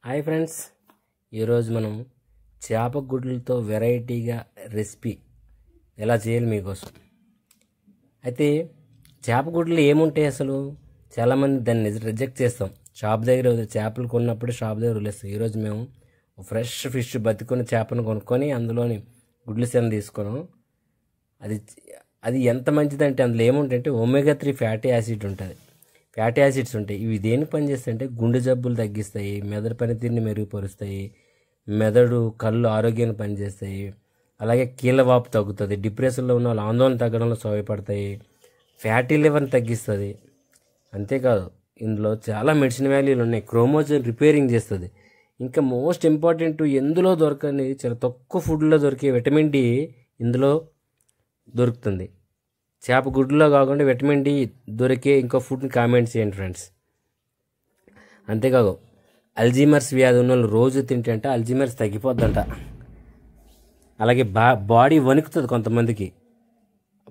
Hi friends, ఈరోజు మనం చేప గుడ్లతో వెరైటీగా రెసిపీ ఎలా చేయాలి మీకోసం. అయితే చేప గుడ్లు ఏముంటాయి అసలు? చాలామంది దాన్ని రిజెక్ట్ చేస్తాం. షాప్ దగ్గర చేపలు కొన్నప్పుడు షాప్ దగ్గర వదిలేస్తాం. ఈరోజు మేము ఫ్రెష్ ఫిష్ బతికున్న చేపను కొనుక్కొని అందులోని గుడ్ల సెన తీసుకున్నాం. అది అది ఎంత మంచిదంటే అందులో ఏముంటాయంటే ఒమేగా 3 ఫ్యాటీ యాసిడ్ ఉంటుంది. ఫ్యాటీ యాసిడ్స్ ఉంటాయి. ఇవి దేనికి పనిచేస్తాయి అంటే గుండె జబ్బులు తగ్గిస్తాయి, మెదడు పనితీరుని మెరుగుపరుస్తాయి, మెదడు కళ్ళు ఆరోగ్యాన్ని పనిచేస్తాయి, అలాగే కీళ్ళవాపు తగ్గుతుంది, డిప్రెషన్లో ఉన్న వాళ్ళు ఆందోళన తగ్గడంలో సహాయపడతాయి, ఫ్యాటీ లివర్ని తగ్గిస్తుంది. అంతేకాదు ఇందులో చాలా మెడిసిన్ వాల్యూలు ఉన్నాయి. క్రోమోజోమ్ రిపేరింగ్ చేస్తుంది. ఇంకా మోస్ట్ ఇంపార్టెంట్, ఎందులో దొరకని చాలా తక్కువ ఫుడ్లో దొరికే విటమిన్ డి ఇందులో దొరుకుతుంది. చేప గుడ్డులో కాకుండా విటమిన్ డి దొరికే ఇంకో ఫుడ్ని కామెంట్ చేయండి ఫ్రెండ్స్. అంతేకాదు అల్జీమర్స్ వ్యాధి ఉన్న వాళ్ళు రోజు తింటే అంటే అల్జీమర్స్ తగ్గిపోద్దంట. అలాగే బాడీ వణుకుతుంది కొంతమందికి,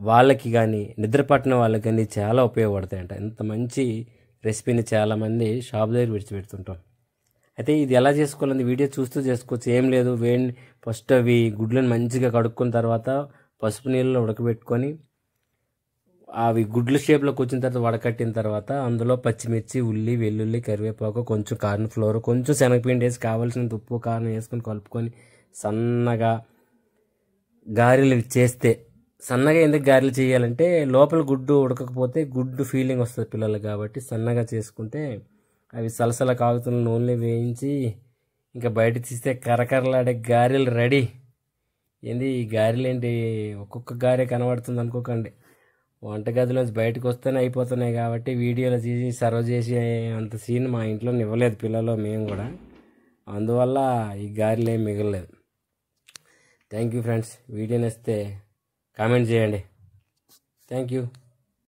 వాళ్ళకి కానీ నిద్ర పట్టిన వాళ్ళకి కానీ చాలా ఉపయోగపడతాయంట. ఇంత మంచి రెసిపీని చాలామంది షాప్ దగ్గర విడిచిపెడుతుంటాం. అయితే ఇది ఎలా చేసుకోవాలని వీడియో చూస్తూ చేసుకోవచ్చు. ఏం లేదు, ఫస్ట్ అవి గుడ్లను మంచిగా కడుక్కున్న తర్వాత పసుపు నీళ్ళలో ఉడకబెట్టుకొని అవి గుడ్ల షేప్లోకి వచ్చిన తర్వాత వడకట్టిన తర్వాత అందులో పచ్చిమిర్చి, ఉల్లి, వెల్లుల్లి, కరివేపాకు, కొంచెం కార్న్ ఫ్లోర్, కొంచెం శనగపిండి వేసి కావాల్సినంత ఉప్పు కారం వేసుకొని కలుపుకొని సన్నగా గారెలు చేస్తే, సన్నగా ఎందుకు గారెలు చేయాలంటే లోపల గుడ్డు ఉడకకపోతే గుడ్డు ఫీలింగ్ వస్తుంది పిల్లలు కాబట్టి సన్నగా చేసుకుంటే అవి సలసల కాగుతున్న నూనె వేయించి ఇంకా బయట తీస్తే కరకరలాడే గారెలు రెడీ. ఏంది ఈ గారెలు ఏంటి ఒక్కొక్క గారె కనబడుతుంది అనుకోకండి. వంటగదిలోంచి బయటకు వస్తేనే అయిపోతున్నాయి కాబట్టి వీడియోలో తీసి సర్వ్ చేసి అంత సీన్ మా ఇంట్లో ఇవ్వలేదు పిల్లలు, మేము కూడా. అందువల్ల ఈ గారెలు ఏం మిగలలేదు. Thank you friends. వీడియో నచ్చితే కామెంట్ చేయండి. Thank you.